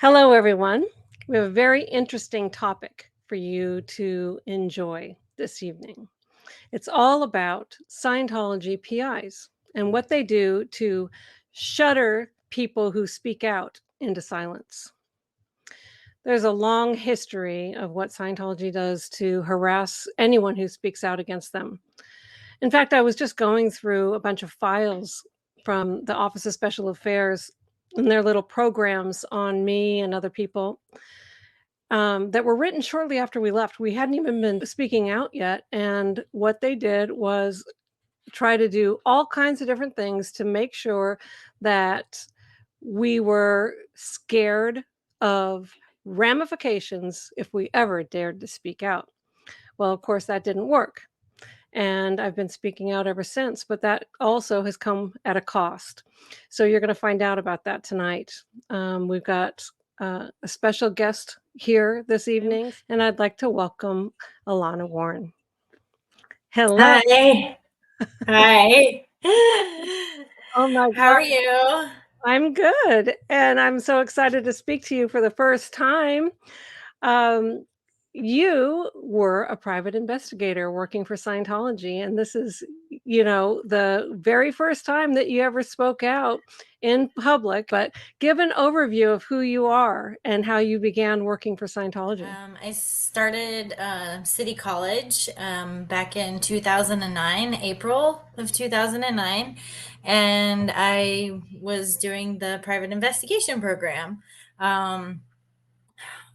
Hello, everyone. We have a very interesting topic for you to enjoy this evening. It's all about Scientology PIs and what they do to shutter people who speak out into silence. There's a long history of what Scientology does to harass anyone who speaks out against them. In fact, I was just going through a bunch of files from the Office of Special Affairs and their little programs on me and other people that were written shortly after we left. We hadn't even been speaking out yet. And what they did was try to do all kinds of different things to make sure that we were scared of ramifications if we ever dared to speak out. Well, of course, that didn't work. And I've been speaking out ever since, but that also has come at a cost. So you're going to find out about that tonight. We've got a special guest here this evening, and I'd like to welcome Alana Warren. Hello. Hi. Hi. Oh my How are God. you? I'm good. And I'm so excited to speak to you for the first time. Um, you were a private investigator working for Scientology, and this is, the very first time that you ever spoke out in public. But give an overview of who you are and how you began working for Scientology. I started City College back in 2009, April of 2009, and I was doing the private investigation program. Um,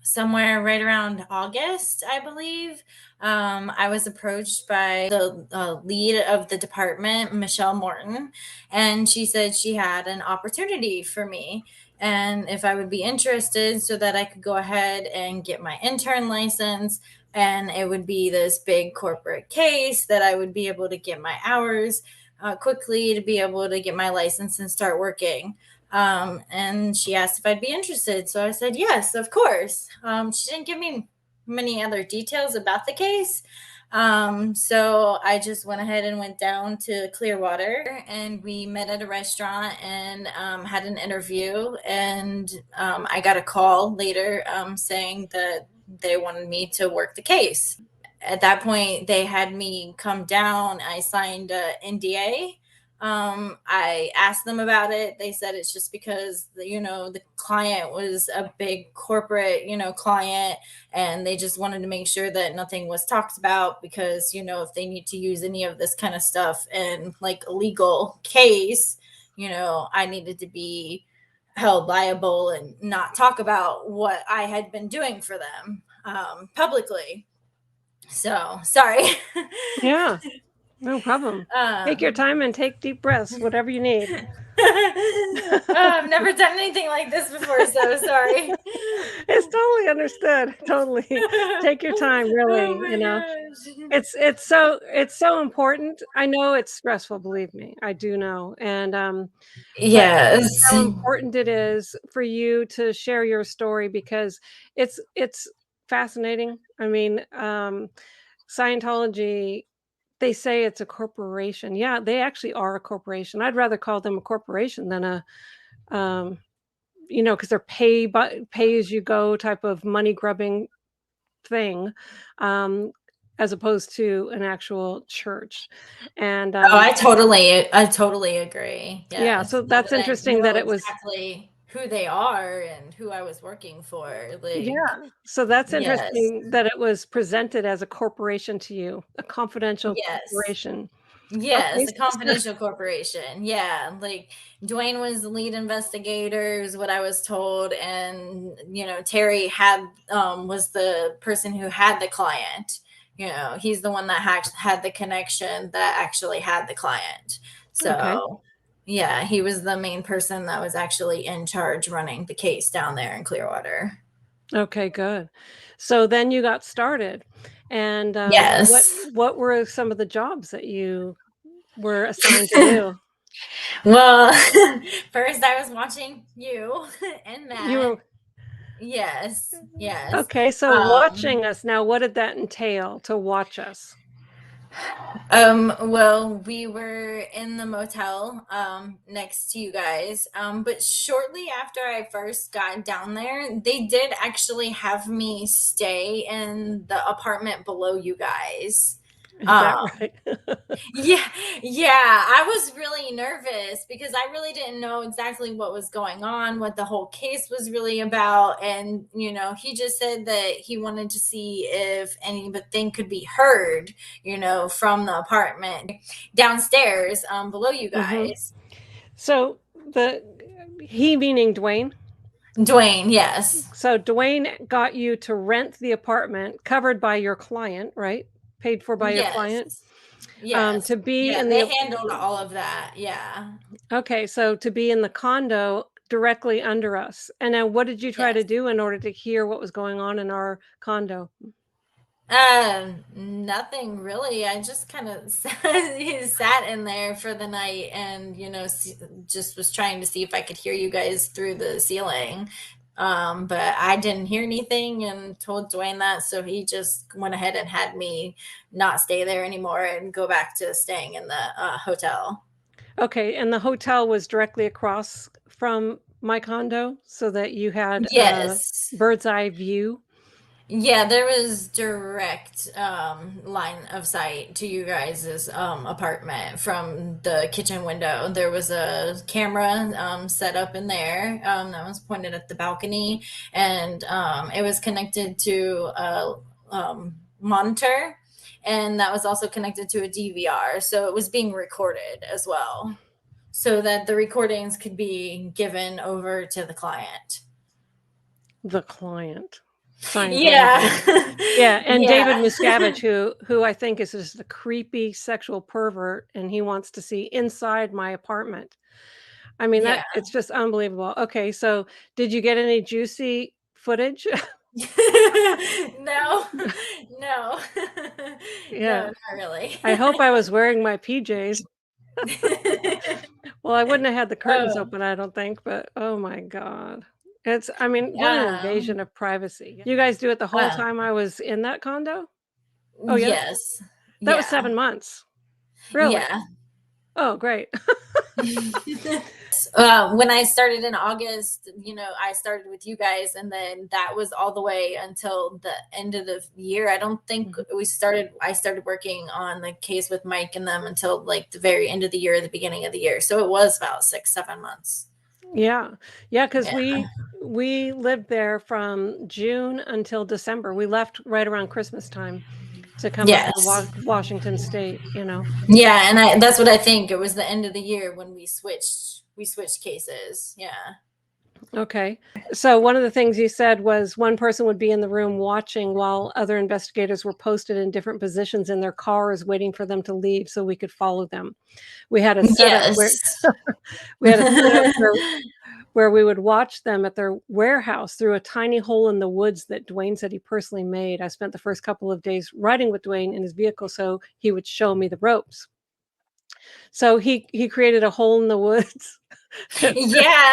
Somewhere right around August, I believe, I was approached by the lead of the department, Michelle Morton, and she said she had an opportunity for me and if I would be interested so that I could go ahead and get my intern license. And it would be this big corporate case that I would be able to get my hours quickly to be able to get my license and start working. And she asked if I'd be interested. So I said, yes, of course. She didn't give me many other details about the case. So I just went ahead and went down to Clearwater and we met at a restaurant and had an interview. And I got a call later saying that they wanted me to work the case. At that point, they had me come down. I signed a NDA. I asked them about it. They said it's just because the client was a big corporate client, and they just wanted to make sure that nothing was talked about because if they need to use any of this kind of stuff in like a legal case, I needed to be held liable and not talk about what I had been doing for them publicly. So sorry. Yeah, no problem. Take your um, time and take deep breaths, whatever you need. I've never done anything like this before, so sorry. It's totally understood. Totally. Take your time, Oh really, my gosh. it's so important. I know it's stressful, believe me. I do know. And but Yes. how important it is for you to share your story because it's fascinating. I mean, Scientology, they say it's a corporation. Yeah, they actually are a corporation. I'd rather call them a corporation than a um because they're pay as you go type of money grubbing thing, um, as opposed to an actual church. And Oh, I totally agree. yeah, Yes. so Now that's that I interesting know that it was exactly who they are and who I was working for, like, yeah, so that's yes. interesting that it was presented as a corporation to you, a confidential Yes. corporation. Okay, Yes, a confidential corporation. Yeah, like Dwayne was the lead investigator, is what I was told, and Terry was the person who had the client. He's the one that had the connection that actually had the client. okay, So, yeah, he was the main person that was actually in charge running the case down there in Clearwater. okay, good. So then you got started, and, Yes. what were some of the jobs that you were assigned to do? Well, first I was watching you and You Matt. were Yes, yes. okay, so Um, watching us now, what did that entail to watch us? Well, we were in the motel next to you guys. But shortly after I first got down there, they did actually have me stay in the apartment below you guys. Is that Um, right? yeah, yeah. I was really nervous because I really didn't know exactly what was going on, what the whole case was really about. And, he just said that he wanted to see if anything could be heard, from the apartment downstairs, below you Mhm. guys. So the he meaning Dwayne? Dwayne, yes. So Dwayne got you to rent the apartment covered by your client, right? Paid for by your client, Yes. Yes. to be Yeah, in they the handled all of that. Yeah. okay, so to be in the condo directly under us. And then what did you try to Yes. do in order to hear what was going on in our condo? Nothing really. I just kind of sat in there for the night and, just was trying to see if I could hear you guys through the ceiling. But I didn't hear anything and told Dwayne that. So he just went ahead and had me not stay there anymore and go back to staying in the hotel. Okay, and the hotel was directly across from my condo so that you had a Yes. bird's eye view? Yeah, there was direct line of sight to you guys' apartment from the kitchen window. There was a camera set up in there that was pointed at the balcony, and it was connected to a monitor, and that was also connected to a DVR. So it was being recorded as well, so that the recordings could be given over to the client. The client. Yeah. Scientology. Yeah, and David Yeah. Miscavige, who I think is just a creepy sexual pervert, and he wants to see inside my apartment. I mean, Yeah. that it's just unbelievable. Okay, so did you get any juicy footage? No, no, no, Yeah. not really. I hope I was wearing my PJs. Well, I wouldn't have had the curtains Oh, open, I don't think, but oh my god. I mean, what an um, invasion of privacy. You guys do it the whole uh, time I was in that condo? Oh, yeah? yes, That was yeah, 7 months. Really? yeah. Oh, great. When I started in August, I started with you guys, and then that was all the way until the end of the year. I don't think Mhm. I started working on the case with Mike and them until like the very end of the year, the beginning of the year. So it was about 6, 7 months. Yeah. Yeah, 'cause Yeah. we lived there from June until December. We left right around Christmas time to come up to Yes. Washington State, you know? Yeah, and that's what I think. It was the end of the year when we switched cases. Yeah. Okay. So one of the things you said was one person would be in the room watching while other investigators were posted in different positions in their cars waiting for them to leave so we could follow them. We had a setup where Yes. we had a setup where we would watch them at their warehouse through a tiny hole in the woods that Dwayne said he personally made. I spent the first couple of days riding with Dwayne in his vehicle so he would show me the ropes. So he created a hole in the woods. Yeah.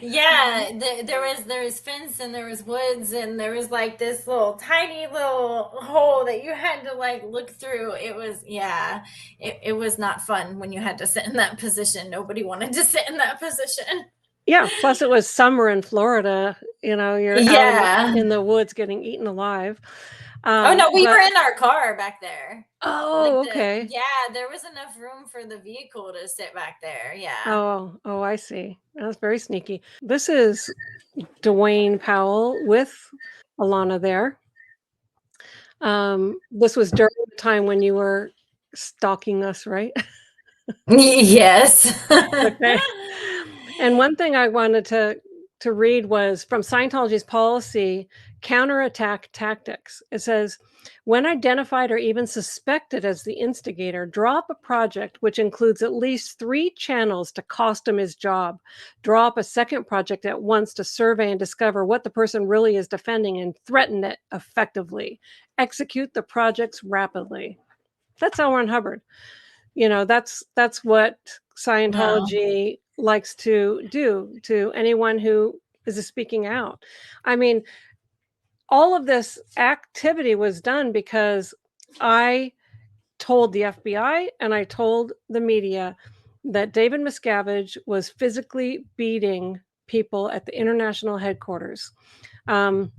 Yeah. There was fence and there was woods and there was like this little tiny little hole that you had to like look through. It was, yeah. It was not fun when you had to sit in that position. Nobody wanted to sit in that position. Yeah, plus it was summer in Florida, you know, you're out Yeah. in the woods getting eaten alive. Oh no, we were But in our car back there. Like oh, okay. yeah, there was enough room for the vehicle to sit back there. Yeah. Oh, oh, I see. That's very sneaky. This is Dwayne Powell with Alana there. This was during the time when you were stalking us, right? Yes. Okay. And one thing I wanted to read was from Scientology's policy, counterattack tactics. It says, when identified or even suspected as the instigator, draw up a project which includes at least 3 channels to cost him his job. Draw up a second project at once to survey and discover what the person really is defending and threaten it effectively. Execute the projects rapidly. That's L. Ron Hubbard. You know, that's what Wow. Scientology likes to do to anyone who is speaking out. I mean, all of this activity was done because I told the FBI and I told the media that David Miscavige was physically beating people at the international headquarters. Um,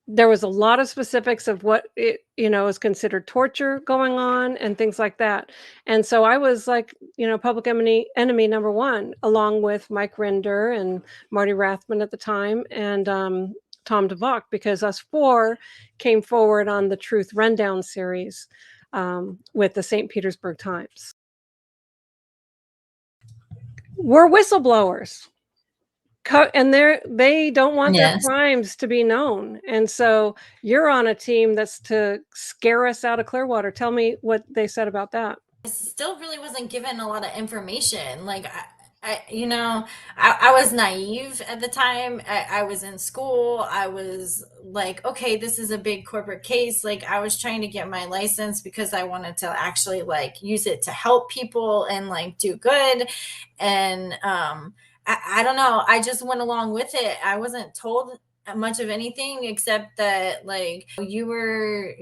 there was a lot of specifics of what is considered torture going on and things like that. And so I was like, public enemy number one, along with Mike Rinder and Marty Rathman at the time, and Tom DeVock, because us four came forward on the Truth Rundown series with the St. Petersburg Times. We're whistleblowers. And they don't want their Yes. crimes to be known, and so you're on a team that's to scare us out of Clearwater. Tell me what they said about that. Still really wasn't given a lot of information. Like I was naive at the time. I was in school. I was like, okay, this is a big corporate case. Like I was trying to get my license because I wanted to actually like use it to help people and like do good. And I don't know. I just went along with it. I wasn't told much of anything except that like you were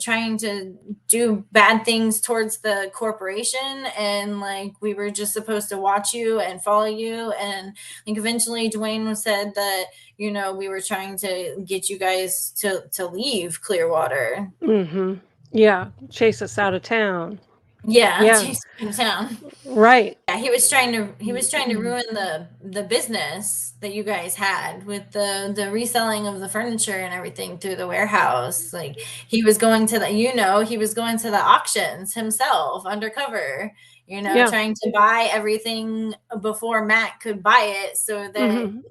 trying to do bad things towards the corporation, and like we were just supposed to watch you and follow you. And like eventually Dwayne said that we were trying to get you guys to leave Clearwater. Mhm. Yeah, chase us out of town. Yeah, Yeah, chase him down. right. Yeah, he was trying to ruin the business that you guys had with the reselling of the furniture and everything through the warehouse. Like he was going to he was going to the auctions himself undercover, Yeah. trying to buy everything before Matt could buy it so that Mhm.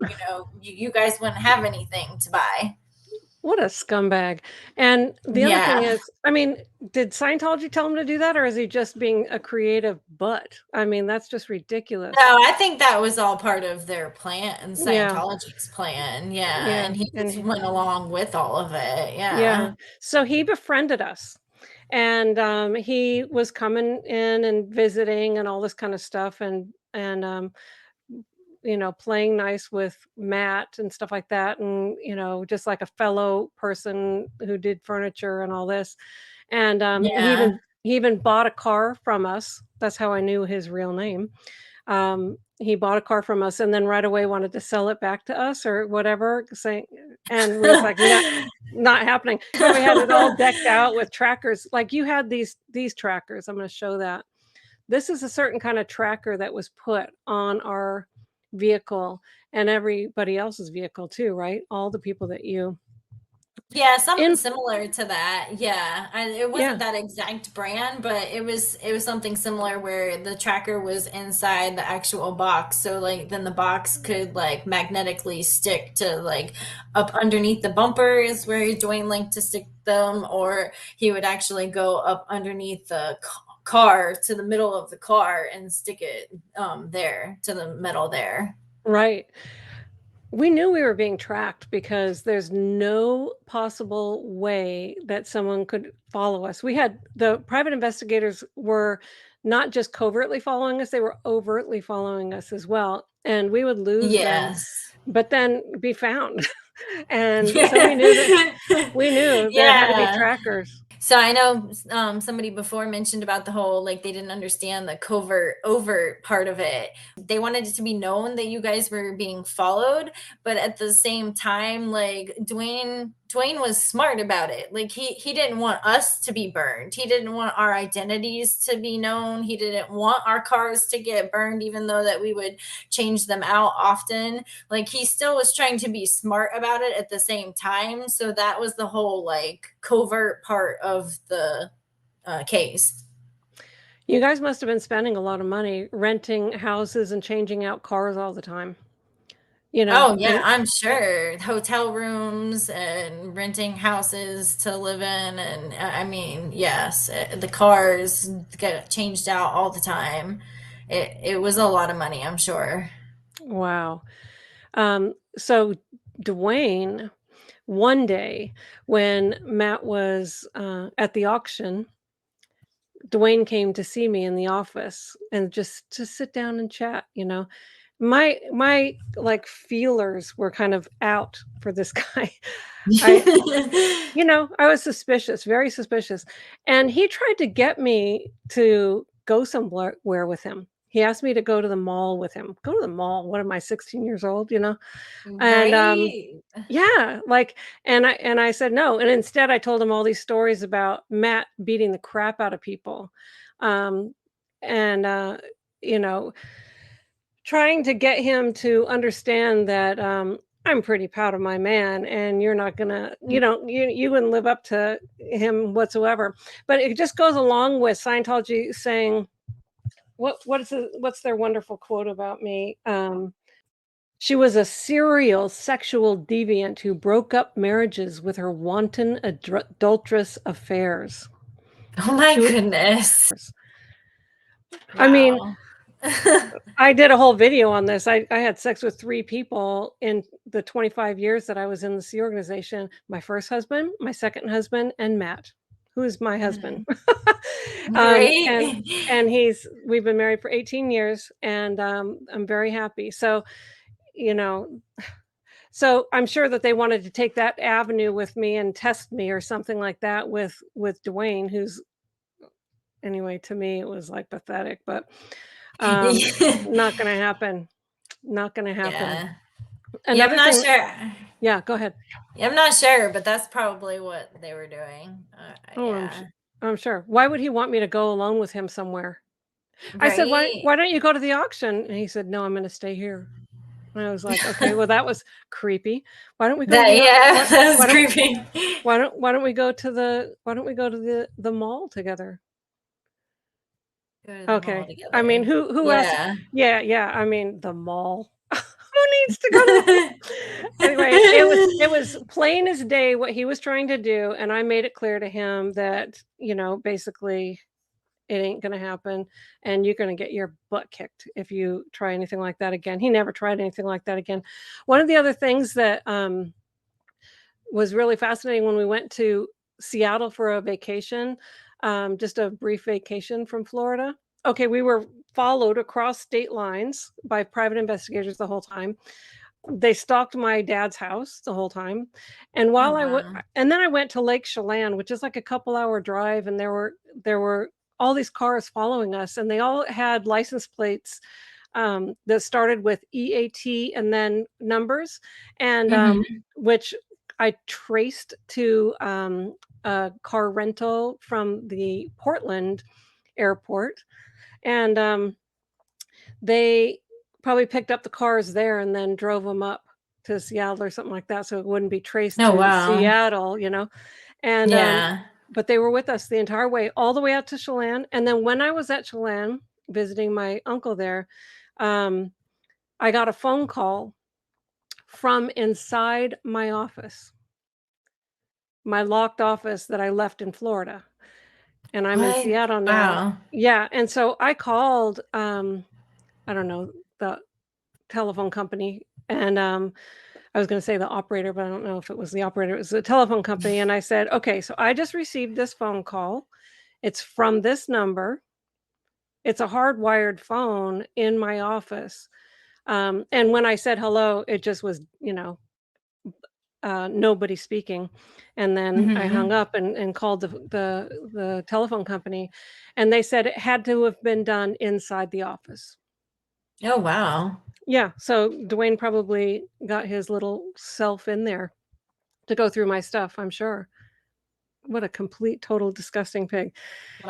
you guys wouldn't have anything to buy. What a scumbag. And the other thing Yeah. is, I mean, did Scientology tell him to do that, or is he just being a creative butt? I mean, that's just ridiculous. No, I think that was all part of their plan, Yeah, Scientology's plan. Yeah, yeah, and he and just went along with all of it. yeah. Yeah. So he befriended us, and he was coming in and visiting and all this kind of stuff, and playing nice with Matt and stuff like that, and just like a fellow person who did furniture and all this. And Yeah. he even bought a car from us. That's how I knew his real name. He bought a car from us and then right away wanted to sell it back to us or whatever, saying, and we was like, not happening. Yeah, we had it all decked out with trackers. Like you had these trackers. I'm going to show that. This is a certain kind of tracker that was put on our vehicle and everybody else's vehicle too, right? All the people that you Yeah, something in similar to that. Yeah. It wasn't yeah, that exact brand, but it was something similar where the tracker was inside the actual box. So like then the box could like magnetically stick to like up underneath the bumpers where Dwayne liked to stick them, or he would actually go up underneath the car to the middle of the car and stick it there to the metal there. right. We knew we were being tracked because there's no possible way that someone could follow us. We had the private investigators were not just covertly following us, they were overtly following us as well. And we would lose them, Yes. but then be found. And so we knew there had to be Yeah. trackers. So I know somebody before mentioned about the whole like they didn't understand the covert overt part of it. They wanted it to be known that you guys were being followed, but at the same time, like Dwayne was smart about it. Like he didn't want us to be burned. He didn't want our identities to be known. He didn't want our cars to get burned, even though that we would change them out often. Like he still was trying to be smart about it at the same time. So that was the whole like covert part of the case. You guys must have been spending a lot of money renting houses and changing out cars all the time, Oh yeah, and I'm sure hotel rooms and renting houses to live in, and I mean, yes, the cars get changed out all the time. It was a lot of money, I'm sure. wow. So Dwayne, one day when Matt was at the auction, Dwayne came to see me in the office and just to sit down and chat. my, like, feelers were kind of out for this guy. I I was suspicious, very suspicious, and he tried to get me to go somewhere with him. He asked me to go to the mall with him. Go to the mall, what am I, 16 years old, you know? And, Right? yeah, like, and I said no, and instead I told him all these stories about Matt beating the crap out of people, um, and, you know, trying to get him to understand that, I'm pretty proud of my man, and you're not gonna you wouldn't live up to him whatsoever. But it just goes along with Scientology saying what's their wonderful quote about me? She was a serial sexual deviant who broke up marriages with her wanton adulterous affairs. Oh my She was goodness. I mean, Wow. I did a whole video on this. I had sex with 3 people in the 25 years that I was in the Sea organization. My first husband, my second husband, and Matt, who is my husband. Mhm. Um, and Right? and we've been married for 18 years, and, I'm very happy. You know so I'm sure that they wanted to take that avenue with me and test me or something like that with Dwayne, who's anyway, to me, it was, like, pathetic, but, um, not gonna happen. Not gonna happen. Yeah. Yeah, I'm Another not thing sure. Yeah, go ahead. Yeah, I'm not sure, but that's probably what they were doing. Oh, Yeah. I'm sure. Why would he want me to go alone with him somewhere? I said, Right? why don't you go to the auction?" And he said, "No, I'm gonna stay here." And I was like, "Okay, well, that was creepy. Why don't we go to That the au yeah, that was why don't creepy. why don't we go to the mall together?" Go to the mall Okay. I mean, together. who else Yeah. Yeah, yeah, I mean, the mall. Who needs to go to the Anyway, it was plain as day what he was trying to do, and I made it clear to him that, basically, it ain't gonna happen, and you're gonna get your butt kicked if you try anything like that again. He never tried anything like that again. One of the other things that, was really fascinating when we went to Seattle for a vacation, just a brief vacation from Florida. Okay, we were followed across state lines by private investigators the whole time. They stalked my dad's house the whole time, and Oh, while wow. and then I went to Lake Chelan, which is like a couple-hour drive, and there were all these cars following us, and they all had license plates, that started with EAT and then numbers, and, Mhm. which I traced to, a car rental from the Portland airport, and, they probably picked up the cars there and then drove them up to Seattle or something like that, so it wouldn't be traced Oh, to wow. Seattle. And, Yeah. but they were with us the entire way, all the way out to Chelan, and then when I was at Chelan visiting my uncle there, um, I got a phone call from inside my office, my locked office that I left in Florida, and I'm in What? Seattle now. Wow. Yeah, and so I called, I don't know, the telephone company, and, I was gonna say the operator, but I don't know if it was the operator, it was the telephone company, and I said, "Okay, so I just received this phone call. It's from this number. It's a hardwired phone in my office." And when I said hello, it just was, nobody speaking, and then I hung Mhm. up and called the telephone company, and they said it had to have been done inside the office. Oh, wow. Yeah, so Dwayne probably got his little self in there to go through my stuff, I'm sure. What a complete, total disgusting pig.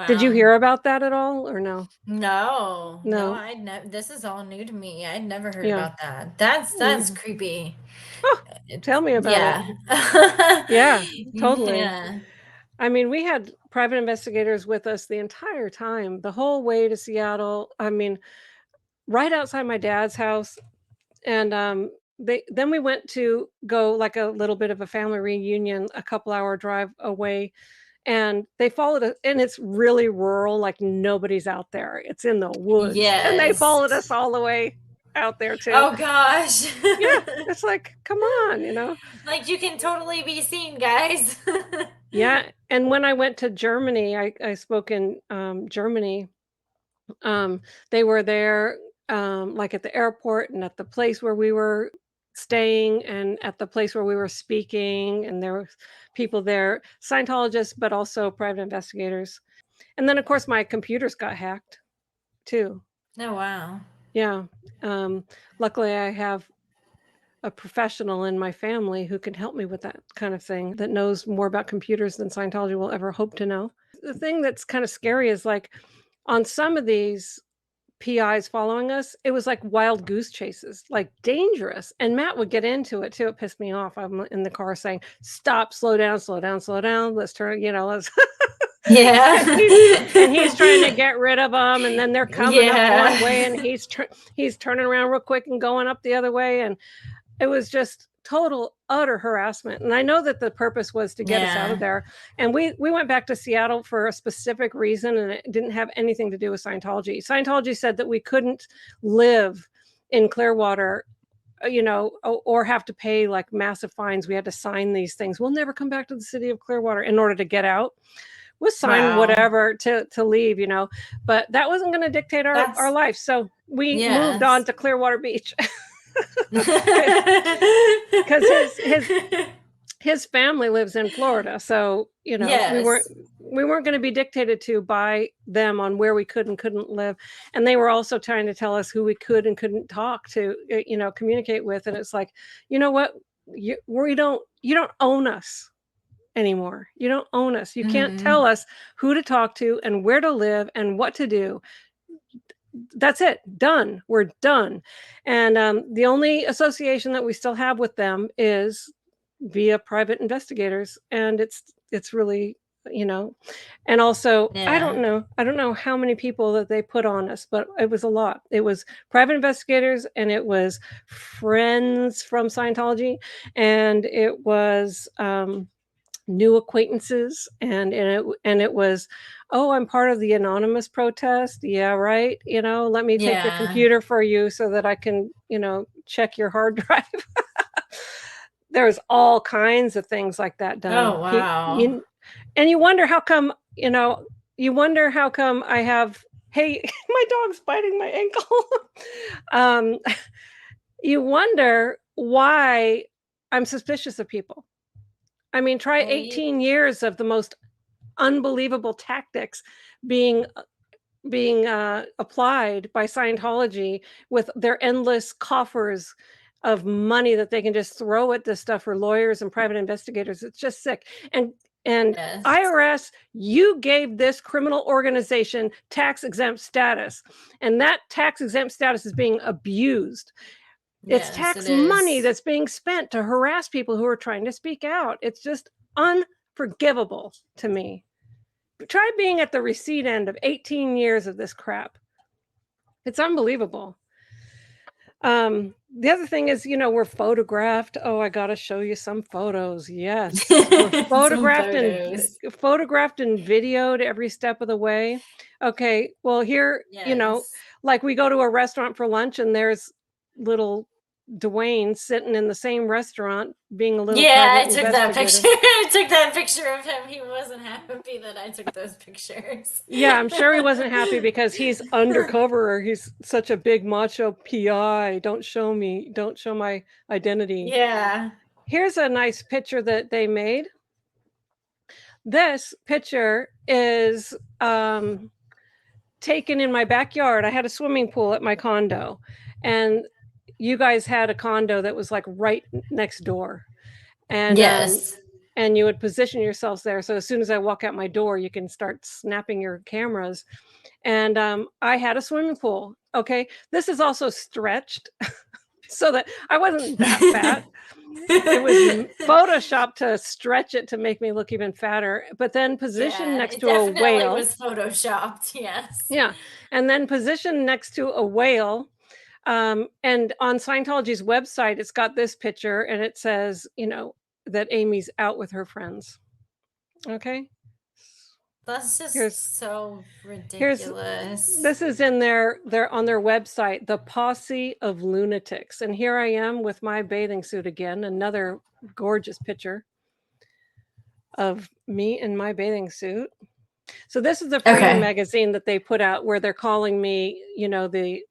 Did you Wow. hear about that at all or no? No, no, No. I'd never. This is all new to me. I'd never heard Yeah. about that. That's Mhm. creepy. Oh, It's tell me about it. yeah. Yeah, totally. Yeah. I mean, we had private investigators with us the entire time, the whole way to Seattle. I mean, right outside my dad's house, and, we went to go, like, a little bit of a family reunion a couple-hour drive away, and they followed us, and it's really rural, like, nobody's out there. It's in the woods, and they Yes. followed us all the way out there too. Oh gosh. Yeah, it's like, "Come on?" Like, you can totally be seen, guys. Yeah, and when I went to Germany, I spoke in, Germany, they were there, like at the airport and at the place where we were staying and at the place where we were speaking, and there were people there, Scientologists, but also private investigators. And then, of course, my computers got hacked too. Oh, wow. Yeah. Luckily, I have a professional in my family who can help me with that kind of thing, that knows more about computers than Scientology will ever hope to know. The thing that's kind of scary is like on some of these PIs following us, it was like wild goose chases, like dangerous. And Matt would get into it too. It pissed me off. I'm in the car saying, "Stop, slow down, slow down, slow down. Let's turn, let's." Yeah. and he's trying to get rid of them, and then they're coming up one way, and Yeah. he's turning around real quick and going up the other way, and it was just total utter harassment. And I know that the purpose was to get us out of Yeah. there. And we went back to Seattle for a specific reason, and it didn't have anything to do with Scientology. Scientology said that we couldn't live in Clearwater, or have to pay like massive fines. We had to sign these things. We'll never come back to the city of Clearwater in order to get out. We'll sign Wow. whatever to leave, but that wasn't going to dictate our life. So we moved on to Clearwater Beach. Because his family lives in Florida, so Yes. we weren't going to be dictated to by them on where we could and couldn't live. And they were also trying to tell us who we could and couldn't talk to, communicate with. And it's like, you know what, you don't own us anymore. You don't own us. You can't tell us who to talk to and where to live and what to do. That's it. Done. We're done. And the only association that we still have with them is via private investigators, and it's really, and also I don't know how many people that they put on us, but it was a lot. It was private investigators, and it was friends from Scientology, and it was new acquaintances, and it was, "Oh, I'm part of the anonymous protest." Yeah, right. Let me take your computer for you so that I can, check your hard drive. There's all kinds of things like that done. Oh, wow. And you wonder how come, I have, hey, my dog's biting my ankle. You wonder why I'm suspicious of people. I mean, try 18 years of the most unbelievable tactics being applied by Scientology with their endless coffers of money that they can just throw at this stuff for lawyers and private investigators. It's just sick. And Yes. IRS, you gave this criminal organization tax-exempt status, and that tax-exempt status is being abused. It's tax money that's being spent to harass people who are trying to speak out. It's just unforgivable to me. Try being at the receipt end of 18 years of this crap. It's unbelievable. The other thing is, we're photographed. Oh, I got to show you some photos. Yes. We're photographed and videoed every step of the way. Okay. Well, here, like we go to a restaurant for lunch, and there's little Dwayne sitting in the same restaurant being a little private I took that picture. I took that picture of him. He wasn't happy that I took those pictures. Yeah, I'm sure he wasn't happy because he's undercover. He's such a big macho PI. Don't show my identity. Yeah. Here's a nice picture that they made. This picture is taken in my backyard. I had a swimming pool at my condo, and you guys had a condo that was like right next door. And Yes. And you would position yourselves there. So as soon as I walk out my door, you can start snapping your cameras. And I had a swimming pool. Okay. This is also stretched so that I wasn't that fat. It was photoshopped to stretch it to make me look even fatter, but then positioned next to a whale. It was photoshopped, yes. Yeah. And then positioned next to a whale. And on Scientology's website, it's got this picture, and it says, that Amy's out with her friends. Okay. That's just so ridiculous. This is in their on their website, the Posse of Lunatics. And here I am with my bathing suit again, another gorgeous picture of me in my bathing suit. So this is the Freedom magazine that they put out, where they're calling me, the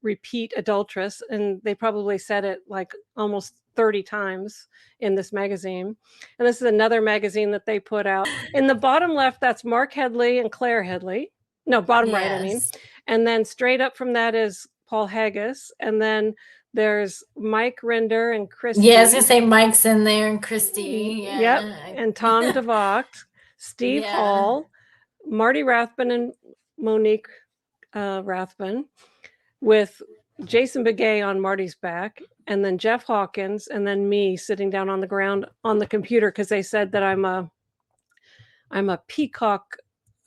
repeat adulteress, and they probably said it like almost 30 times in this magazine. And this is another magazine that they put out. In the bottom left, that's Mark Headley and Claire Headley. No, bottom right, I mean. Yes. And then straight up from that is Paul Haggis. And then there's Mike Rinder and Yeah, I was Christy. gonna say Mike's in there and Christy. Yep. Yeah. And Tom DeVocht, Steve Yeah. Hall, Marty Rathbun and Monique Rathbun, with Jason Begay on Marty's back, and then Jeff Hawkins, and then me sitting down on the ground on the computer because they said that I'm a peacock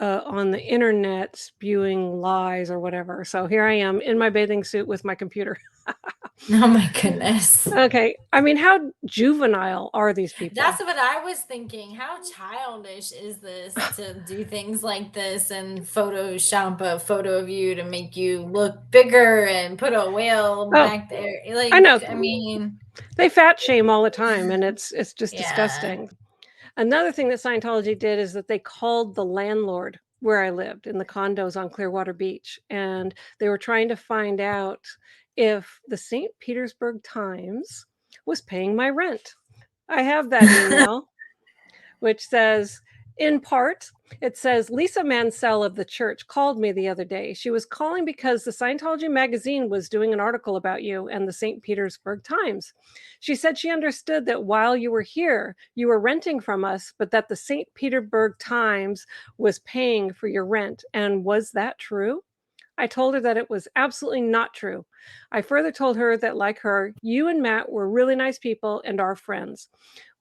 on the internet spewing lies or whatever. So here I am in my bathing suit with my computer. Oh my goodness. Okay. I mean, how juvenile are these people? That's what I was thinking. How childish is this to do things like this and Photoshop a photo of you to make you look bigger and put a whale back there? Like, I know. I mean, They fat shame all the time, and it's just yeah. disgusting. Another thing that Scientology did is that they called the landlord where I lived in the condos on Clearwater Beach, and they were trying to find out if the St. Petersburg Times was paying my rent. I have that email, which says, in part, it says, Lisa Mansell of the church called me the other day. She was calling because the Scientology magazine was doing an article about you and the St. Petersburg Times. She said she understood that while you were here, you were renting from us, but that the St. Petersburg Times was paying for your rent. And was that true? I told her that it was absolutely not true. I further told her that, like her, you and Matt were really nice people and are friends.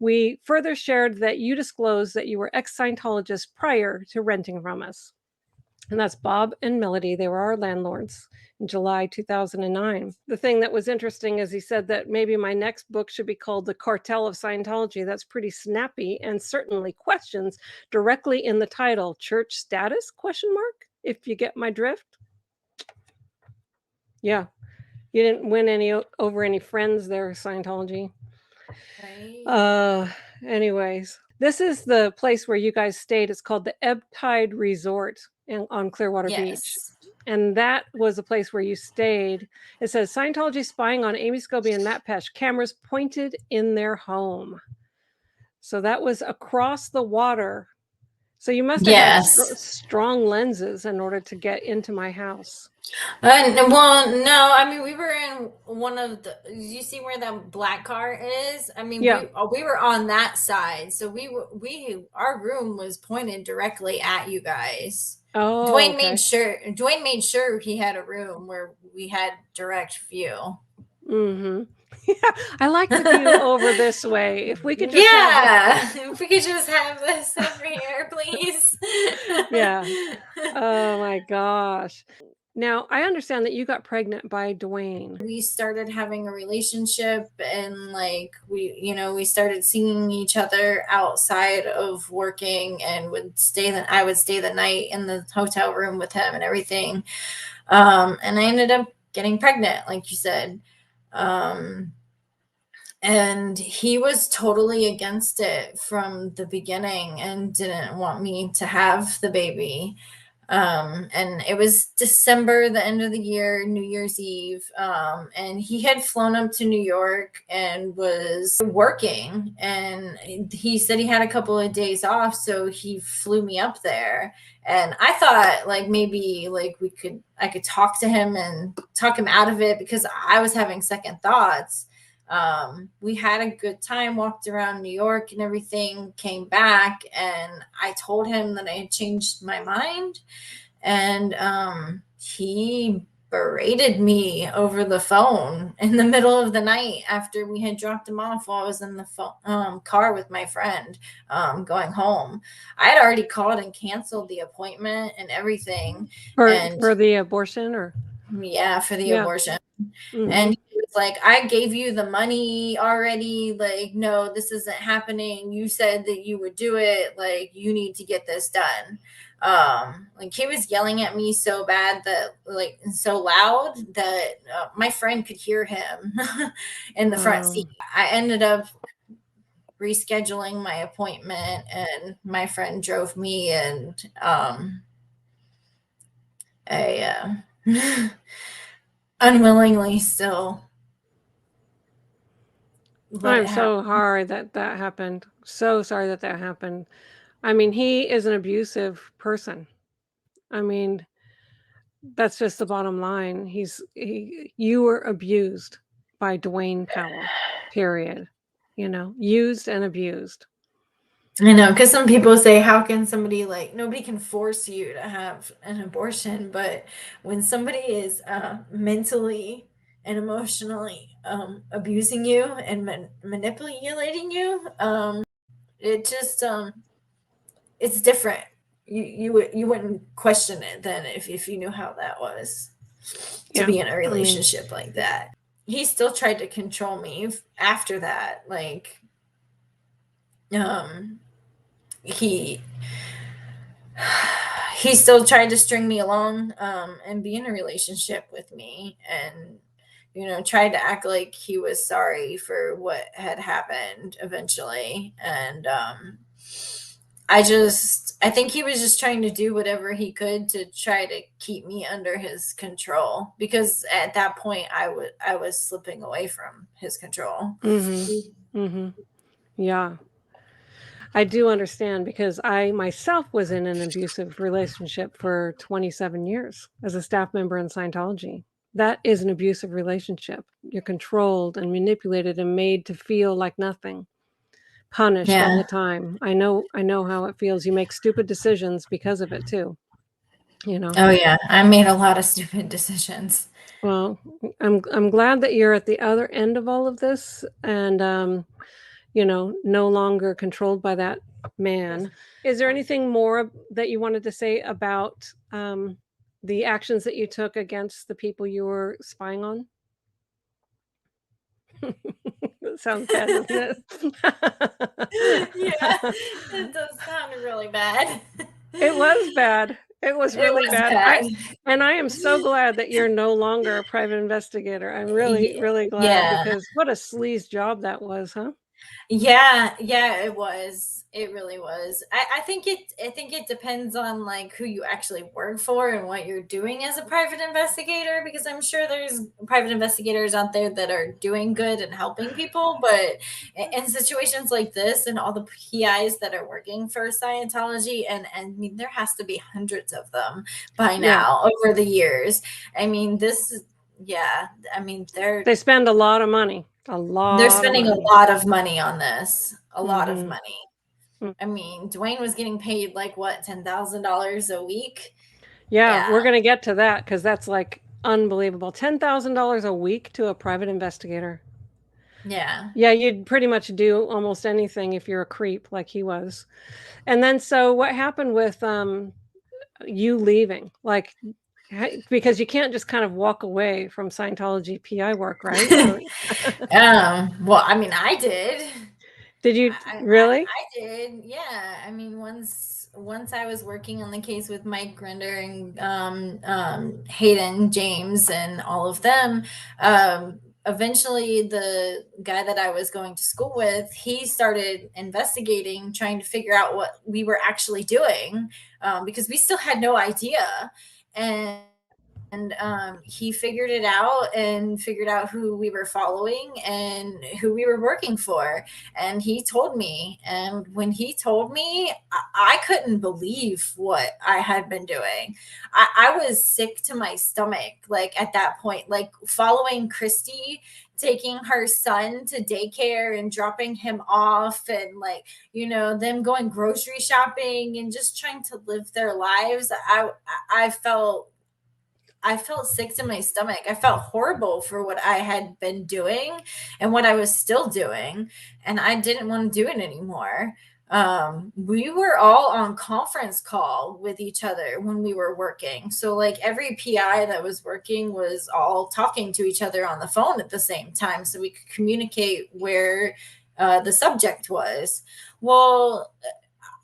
We further shared that you disclosed that you were ex-Scientologists prior to renting from us. And that's Bob and Melody. They were our landlords in July 2009. The thing that was interesting is he said that maybe my next book should be called The Cartel of Scientology. That's pretty snappy and certainly questions directly in the title, church status, ? If you get my drift. Yeah. You didn't win over any friends there, Scientology. Right. Anyways, this is the place where you guys stayed. It's called the Ebb Tide Resort on Clearwater Beach. Yes. And that was a place where you stayed. It says Scientology spying on Amy Scobee and Matt Pesch, cameras pointed in their home. So that was across the water. So you must have had strong lenses in order to get into my house. Well, no, I mean, we were in one of the, you see where that black car is? I mean, Yeah. we were on that side. So our room was pointed directly at you guys. Oh, Dwayne made sure he had a room where we had direct view. Mm-hmm. Yeah, I like the view over this way. If we could just if we could just have this over here, please. Yeah. Oh my gosh. Now, I understand that you got pregnant by Dwayne. We started having a relationship and like we started seeing each other outside of working and I would stay the night in the hotel room with him and everything. And I ended up getting pregnant, like you said. And he was totally against it from the beginning and didn't want me to have the baby. And it was December, the end of the year, New Year's Eve. And he had flown up to New York and was working. And he said he had a couple of days off, so he flew me up there. And I thought like maybe like I could talk to him and talk him out of it because I was having second thoughts. We had a good time, walked around New York and everything, came back, and I told him that I had changed my mind. And he berated me over the phone in the middle of the night after we had dropped him off while I was in the car with my friend going home. I had already called and canceled the appointment and everything. For the abortion or? Yeah, for the abortion. Mm-hmm. And he was like, I gave you the money already. Like, no, this isn't happening. You said that you would do it. Like, you need to get this done. Like he was yelling at me so bad that like so loud that my friend could hear him in the front seat. I ended up rescheduling my appointment and my friend drove me and unwillingly still let it I'm happen. so hard that that happened. So sorry that that happened. I mean, he is an abusive person. I mean, that's just the bottom line. You were abused by Dwayne Powell, period. You know, used and abused. I know, because some people say, how can somebody, like, nobody can force you to have an abortion, but when somebody is mentally and emotionally abusing you and manipulating you, it just it's different. You wouldn't question it then if you knew how that was to Yeah. be in a I mean, relationship like that. He still tried to control me after that. Like, um, he he still tried to string me along and be in a relationship with me, and tried to act like he was sorry for what had happened eventually. And I think he was just trying to do whatever he could to try to keep me under his control, because at that point I was slipping away from his control. mhm. Mhm. Yeah. I do understand because I myself was in an abusive relationship for 27 years as a staff member in Scientology. That is an abusive relationship. You're controlled and manipulated and made to feel like nothing, punished all Yeah. the time. I know how it feels. You make stupid decisions because of it too, you know. Oh yeah, I made a lot of stupid decisions. Well, I'm glad that you're at the other end of all of this and no longer controlled by that man. Is there anything more that you wanted to say about the actions that you took against the people you were spying on? That sounds bad, doesn't it? Yeah, it does sound really bad. It was bad. It was It really was bad. bad. I am so glad that you're no longer a private investigator. I'm really, Ye really glad Yeah. because what a sleaze job that was, huh? Yeah, yeah, it was. It really was. I think it depends on like who you actually work for and what you're doing as a private investigator, because I'm sure there's private investigators out there that are doing good and helping people, but in situations like this and all the PIs that are working for Scientology, and I mean there has to be hundreds of them by Yeah. now over the years. I mean this is yeah, I mean They spend a lot of money. A they're lot of spending a money. lot of money on this, a lot of Mhm. money. Mm. I mean, Dwayne was getting paid like what, $10,000 a week? Yeah, Yeah, we're gonna get to that because that's, like, unbelievable. $10,000 a week to a private investigator. yeah. Yeah, you'd pretty much do almost anything if you're a creep like he was. And then so what happened with, you leaving? Like, because you can't just kind of walk away from Scientology PI work, right? So Well, I mean, I did. did you really? I did. Yeah. I mean, once I was working on the case with Mike Grinder and Hayden James and all of them, eventually the guy that I was going to school with, he started investigating, trying to figure out what we were actually doing, because we still had no idea. And he figured it out and figured out who we were following and who we were working for. And he told me. And when he told me, I couldn't believe what I had been doing. I was sick to my stomach, like at that point, like following Christy, taking her son to daycare and dropping him off, and like, them going grocery shopping and just trying to live their lives. I felt I felt sick to my stomach. I felt horrible for what I had been doing and what I was still doing. And I didn't want to do it anymore. We were all on conference call with each other when we were working. So, like, every PI that was working was all talking to each other on the phone at the same time so we could communicate where the subject was. Well,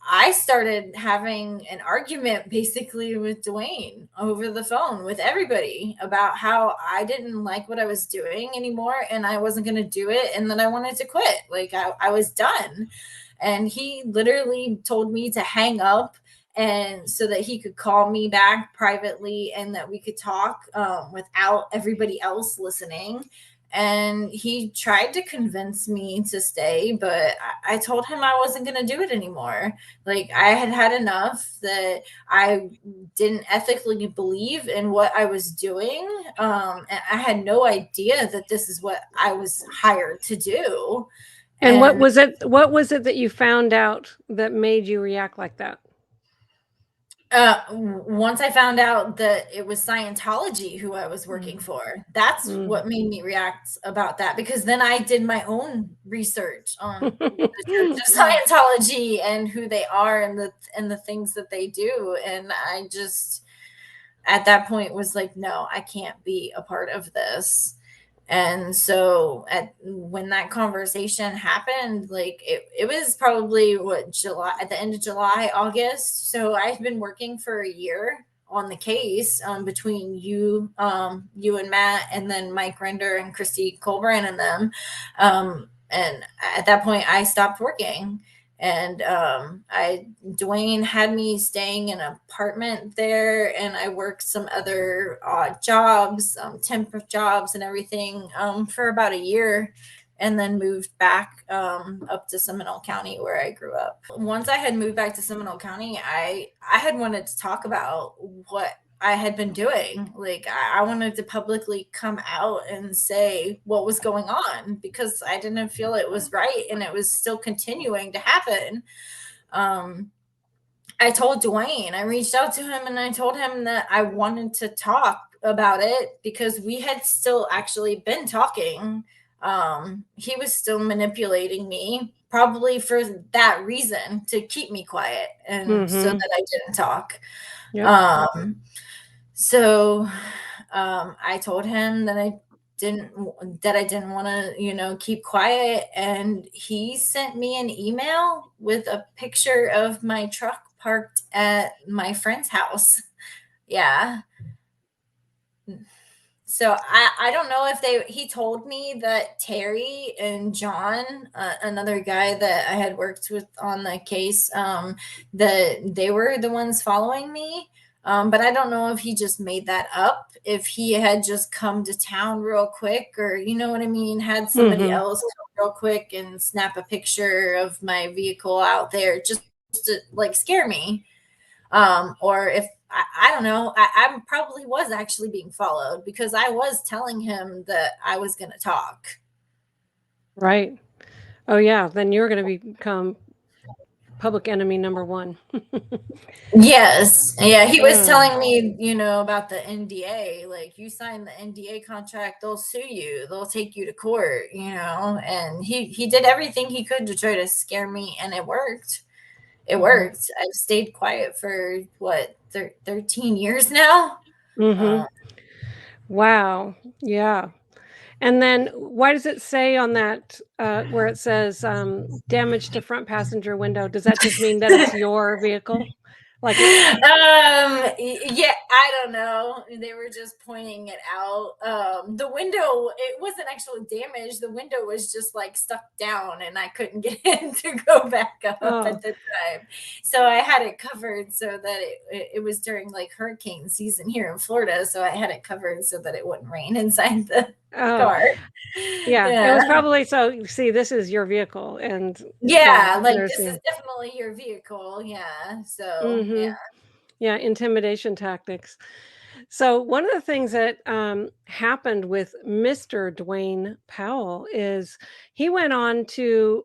I started having an argument basically with Dwayne over the phone with everybody about how I didn't like what I was doing anymore and I wasn't going to do it, and then I wanted to quit. Like, I was done. And he literally told me to hang up and so that he could call me back privately and that we could talk without everybody else listening. And he tried to convince me to stay, but I told him I wasn't going to do it anymore. Like, I had had enough, that I didn't ethically believe in what I was doing. And I had no idea that this is what I was hired to do. And And what was it that you found out that made you react like that? once I found out that it was Scientology who I was working Mm. for, that's Mm. what made me react about that. Because then I did my own research on the Church of Scientology and who they are, and the things that they do, and I just, at that point, was like, no, I can't be a part of this. And so when that conversation happened, like, it was probably what, July, at the end of July, August. So I've been working for a year on the case, between you and Matt, and then Mike Render and Christy Colburn and them. And at that point I stopped working. And Dwayne had me staying in an apartment there, and I worked some other odd jobs, temp jobs and everything, for about a year, and then moved back up to Seminole County, where I grew up. Once I had moved back to Seminole County, I had wanted to talk about what I had been doing. Like, I wanted to publicly come out and say what was going on, because I didn't feel it was right, and it was still continuing to happen. Um, I told Dwayne, I reached out to him and I told him that I wanted to talk about it, because we had still actually been talking. He was still manipulating me, probably for that reason, to keep me quiet and so Mhm. that I didn't talk. Yep. Um, so I told him that I didn't want to, keep quiet, and he sent me an email with a picture of my truck parked at my friend's house. Yeah. So I don't know if he told me that Terry and John, another guy that I had worked with on the case, that they were the ones following me. But I don't know if he just made that up, if he had just come to town real quick, or, you know what I mean, had somebody Mhm. else come real quick and snap a picture of my vehicle out there just to, like, scare me. Or if I don't know, I probably was actually being followed, because I was telling him that I was going to talk. Right. Oh, yeah, then you're gonna become public enemy number 1. Yes. Yeah. He was Mm. telling me, about the NDA. Like, you sign the NDA contract, they'll sue you, they'll take you to court, and he did everything he could to try to scare me, and it worked. It Mhm. worked. I've stayed quiet for what, 13 years now. Mhm. Um, Wow. Yeah. And then why does it say on that, where it says, "Damage to front passenger window," does that just mean that it's your vehicle? Like it Yeah, I don't know. They were just pointing it out. The window, it wasn't actually damaged. The window was just, like, stuck down, and I couldn't get in to go back up oh, at the time. So I had it covered so that it was during, like, hurricane season here in Florida. So I had it covered so that it wouldn't rain inside the oh, car. yeah, it Yeah. was probably so see, this is your vehicle, and yeah, Yeah, like, there's this yeah. is definitely your vehicle. Yeah. So, yeah. Mhm. Yeah, intimidation tactics. So one of the things that happened with Mr. Dwayne Powell is he went on to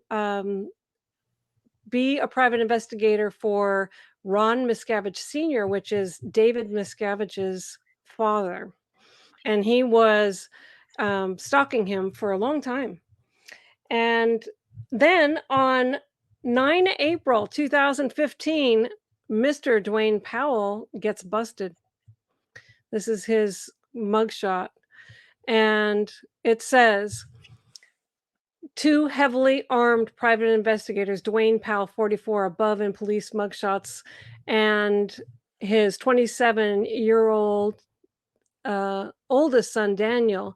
be a private investigator for Ron Miscavige Sr., which is David Miscavige's father. And he was stalking him for a long time. And then on 9 April 2015, Mr. Dwayne Powell gets busted. This is his mugshot. And it says, two heavily armed private investigators, Dwayne Powell, 44, above in police mugshots, and his 27-year-old oldest son, Daniel,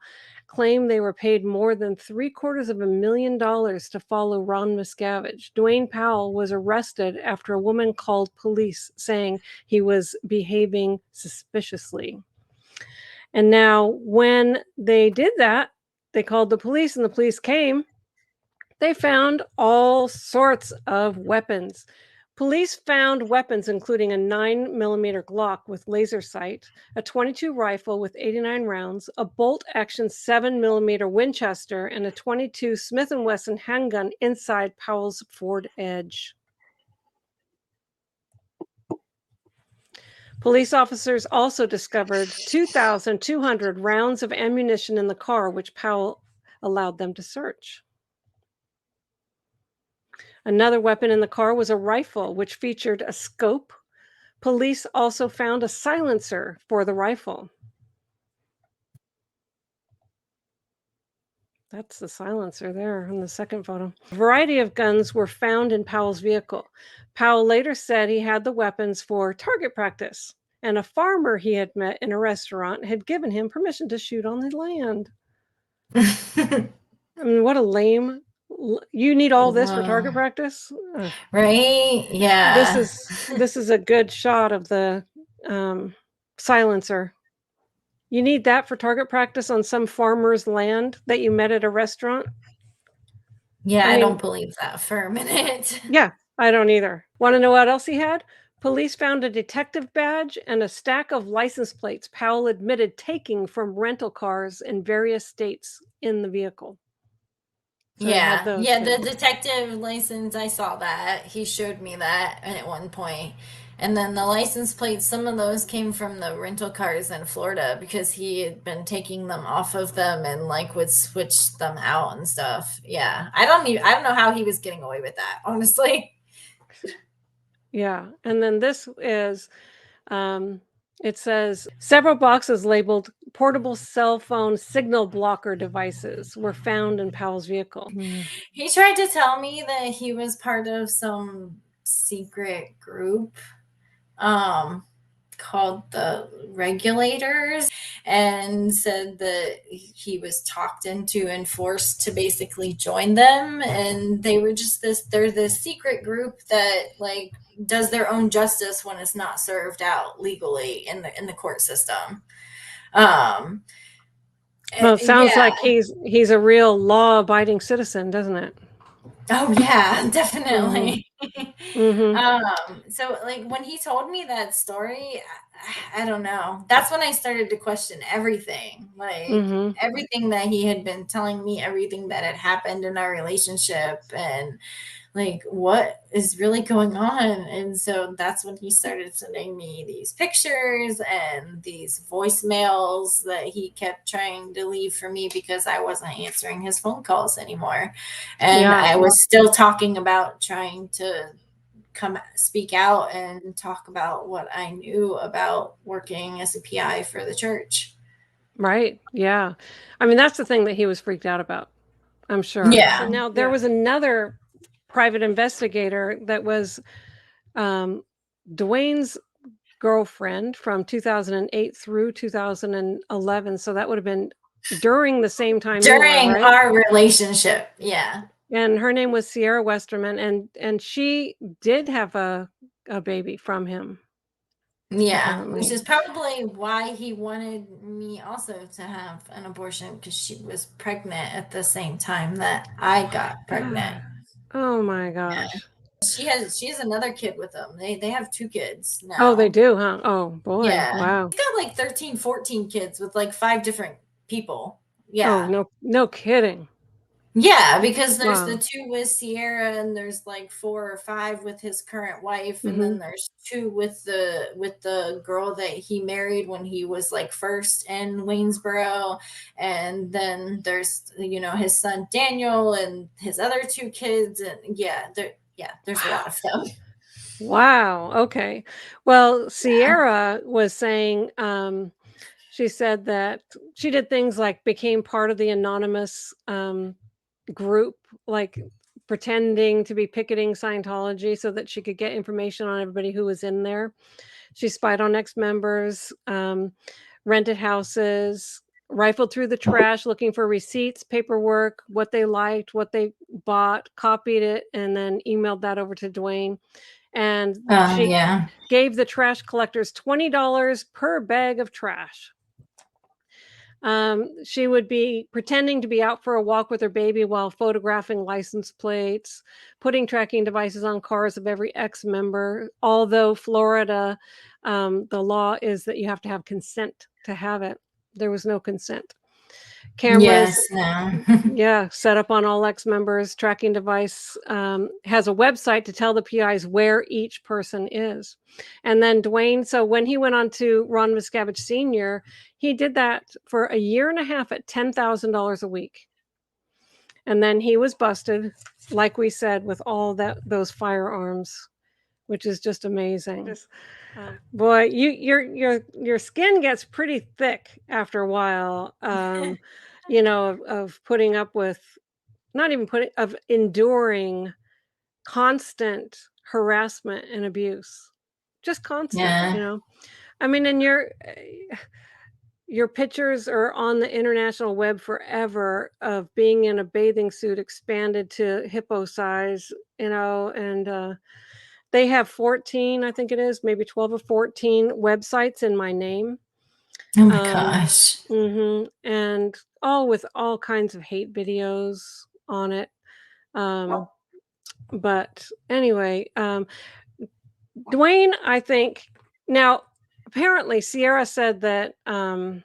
claim they were paid more than $750,000 to follow Ron Miscavige. Dwayne Powell was arrested after a woman called police saying he was behaving suspiciously. And now, when they did that, they called the police and the police came. They found all sorts of weapons. Police found weapons including a 9mm Glock with laser sight, a .22 rifle with 89 rounds, a bolt-action 7mm Winchester, and a .22 Smith & Wesson handgun inside Powell's Ford Edge. Police officers also discovered 2,200 rounds of ammunition in the car, which Powell allowed them to search. Another weapon in the car was a rifle, which featured a scope. Police also found a silencer for the rifle. That's the silencer there in the second photo. A variety of guns were found in Powell's vehicle. Powell later said he had the weapons for target practice, and a farmer he had met in a restaurant had given him permission to shoot on the land. I mean, what a lame. You need all this for target practice? Right? Yeah. This is a good shot of the silencer. You need that for target practice on some farmer's land that you met at a restaurant? Yeah, I I mean, don't believe that for a minute. yeah, I don't either. Want to know what else he had? Police found a detective badge and a stack of license plates Powell admitted taking from rental cars in various states in the vehicle. So he had Yeah, those yeah, too. the detective license, I saw that. He showed me that at one point. And then the license plates, some of those came from the rental cars in Florida because he had been taking them off of them and like would switch them out and stuff. Yeah. I don't know how he was getting away with that, honestly. Yeah, and then this is, it says several boxes labeled portable cell phone signal blocker devices were found in Powell's vehicle. He tried to tell me that he was part of some secret group um called the Regulators, and said that he was talked into and forced to basically join them, and they were just they're this secret group that like does their own justice when it's not served out legally in the court system. um Well, it sounds yeah. like he's a real law-abiding citizen, doesn't it? Oh yeah, Mhm. definitely. Mhm. So like when he told me that story, I don't know. That's when I started to question everything. Like Mhm. everything that he had been telling me, everything that had happened in our relationship, and like what is really going on. And so that's when he started sending me these pictures and these voicemails that he kept trying to leave for me because I wasn't answering his phone calls anymore, and Yeah, I was still talking about trying to come speak out and talk about what I knew about working as a PI for the church. right, yeah. I mean, that's the thing that he was freaked out about, I'm sure. So Yeah. now there Yeah. was another private investigator that was, um, Dwayne's girlfriend from 2008 through 2011, so that would have been during the same time you were, During right? our relationship. Yeah. And her name was Sierra Westerman, and she did have a baby from him, Yeah, which apparently. is probably why he wanted me also to have an abortion, because she was pregnant at the same time that I got pregnant. God. Oh my gosh. She has another kid with them. They have two kids Oh, they now. do, huh? Oh, boy, Yeah. wow. He's got like 13, 14 kids with like five different people. Oh, Yeah. no kidding. Yeah, because there's the Wow. two with Sierra, and there's like four or five with his current wife, and Mhm. then there's two with the girl that he married when he was like first in Waynesboro, and then there's his son Daniel and his other two kids, and there's a lot of them. Wow, okay. Well, Sierra was saying, she said that she did things like became part of the anonymous, group, like pretending to be picketing Scientology so that she could get information on everybody who was in there. She spied on ex-members, rented houses, rifled through the trash looking for receipts, paperwork, what they liked, what they bought, copied it, and then emailed that over to Dwayne. And she Yeah. gave the trash collectors $20 per bag of trash. She would be pretending to be out for a walk with her baby while photographing license plates, putting tracking devices on cars of every ex-member. Although Florida, the law is that you have to have consent to have it. There was no consent. Cameras, Yes. No. yeah, set up on all ex-members. Tracking device has a website to tell the PIs where each person is. And then Dwayne, so when he went on to Ron Miscavige Sr., he did that for a year and a half at $10,000 a week. And then he was busted, like we said, with all those firearms, which is just amazing. Boy, your skin gets pretty thick after a while, of putting up with, not even putting, of enduring constant harassment and abuse. Just constant, Yeah. I mean, and your pictures are on the international web forever of being in a bathing suit expanded to hippo size, and they have 14, I think it is, maybe 12 or 14 websites in my name. Oh my gosh. And all with all kinds of hate videos on it. But anyway, Dwayne, I think now, apparently Sierra said that in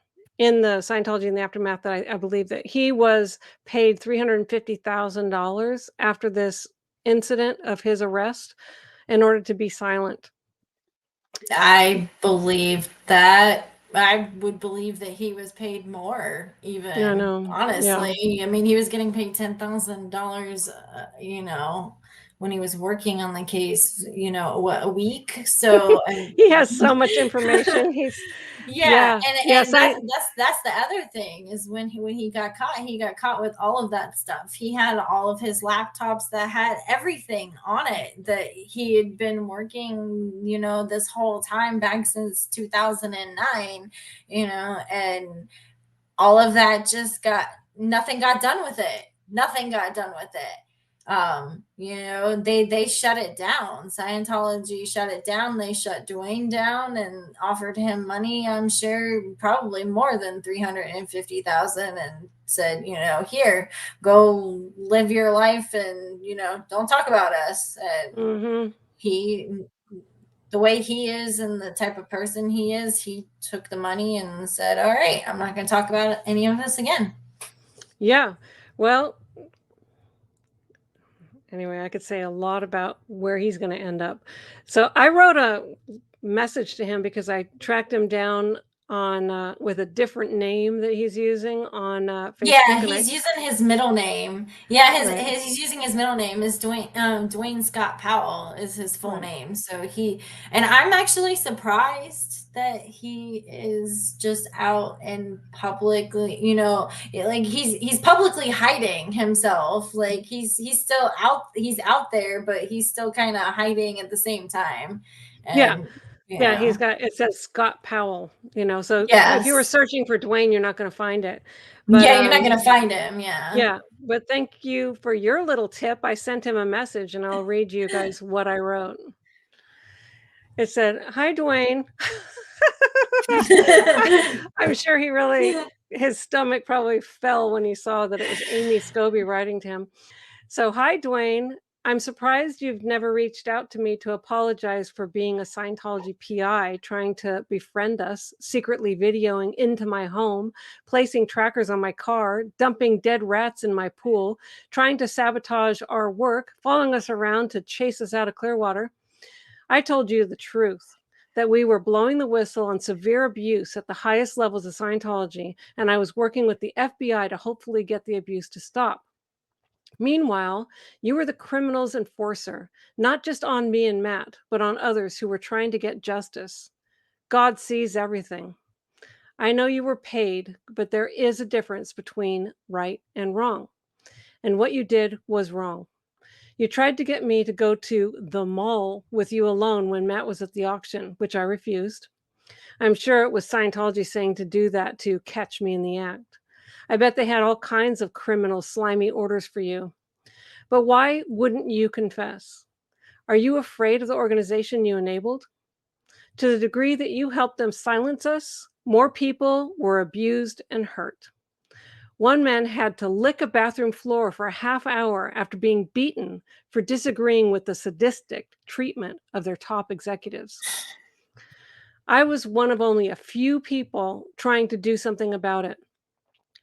the Scientology in the Aftermath, that I believe that he was paid $350,000 after this incident of his arrest in order to be silent. I believe that. I would believe that he was paid more, Yeah, I even know. Yeah. honestly. I mean, he was getting paid $10,000, when he was working on the case, what, a week. So, and He has so much information. He's yeah, yeah. and Yes, that's the other thing is when he got caught with all of that stuff. He had all of his laptops that had everything on it that he had been working, this whole time back since 2009, and all of that just nothing got done with it. Nothing got done with it. They shut it down. Scientology shut it down. They shut Dwayne down and offered him money, I'm sure probably more than 350,000, and said, here, go live your life, and don't talk about us. And mm-hmm. he the way he is and the type of person he is, he took the money and said, all right, I'm not going to talk about any of this again. Yeah. Well, anyway, I could say a lot about where he's going to end up. So I wrote a message to him because I tracked him down on with a different name that he's using on Yeah, Facebook, and he's using his middle name. Yeah, right, he's using his middle name is Dwayne Scott Powell is his full right, name. So and I'm actually surprised that he is just out and publicly, like he's publicly hiding himself. Like he's still he's out there, but he's still kind of hiding at the same time. yeah. And Yeah, he's got, it says Scott Powell, so if you were yes. searching for Dwayne, you're not going to find it. But Yeah, you're not gonna find him. Yeah. yeah, but thank you for your little tip. I sent him a message, and I'll read you guys what I wrote. It said, "Hi, Dwayne." I'm sure his stomach probably fell when he saw that it was Amy Scobee writing to him. So, "Hi, Dwayne. I'm surprised you've never reached out to me to apologize for being a Scientology PI, trying to befriend us, secretly videoing into my home, placing trackers on my car, dumping dead rats in my pool, trying to sabotage our work, following us around to chase us out of Clearwater. I told you the truth, that we were blowing the whistle on severe abuse at the highest levels of Scientology, and I was working with the FBI to hopefully get the abuse to stop. Meanwhile, you were the criminal's enforcer, not just on me and Matt, but on others who were trying to get justice. God sees everything. I know you were paid, but there is a difference between right and wrong. And what you did was wrong. You tried to get me to go to the mall with you alone when Matt was at the auction, which I refused. I'm sure it was Scientology saying to do that to catch me in the act. I bet they had all kinds of criminal, slimy orders for you. But why wouldn't you confess? Are you afraid of the organization you enabled? To the degree that you helped them silence us, more people were abused and hurt. One man had to lick a bathroom floor for a half hour after being beaten for disagreeing with the sadistic treatment of their top executives. I was one of only a few people trying to do something about it.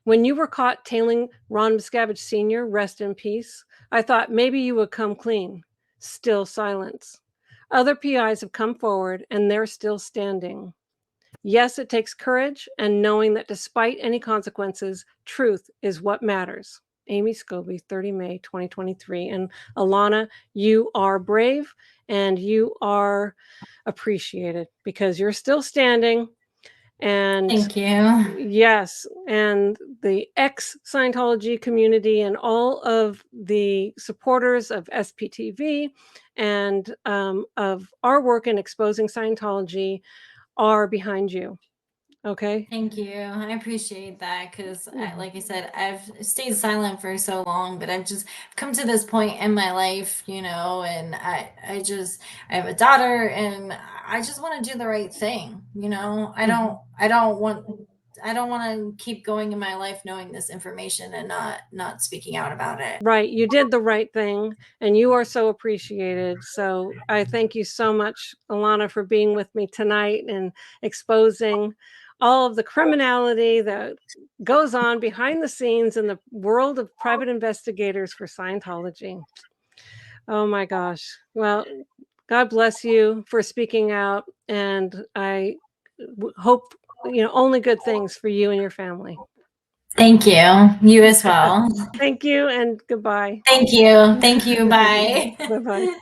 When you were caught tailing Ron Miscavige Sr., rest in peace, I thought maybe you would come clean. Still silence. Other PIs have come forward and they're still standing. Yes, it takes courage and knowing that despite any consequences, truth is what matters. Amy Scobee, 30 May 2023. And Alana, you are brave and you are appreciated because you're still standing. And Thank you. yes, and the ex-Scientology community and all of the supporters of SPTV and of our work in exposing Scientology are behind you. Okay? Thank you. I appreciate that because, Mhm. like I said, I've stayed silent for so long, but I've just come to this point in my life, and I have a daughter, and I just want to do the right thing. Mhm. I don't want to keep going in my life knowing this information and not speaking out about it. Right, you did the right thing, and you are so appreciated, so I thank you so much, Alana, for being with me tonight and exposing all of the criminality that goes on behind the scenes in the world of private investigators for Scientology. Oh my gosh. Well, God bless you for speaking out, and I hope, only good things for you and your family. Thank you. You as well. Thank you and goodbye. Thank you. Thank you. Bye. Bye-bye.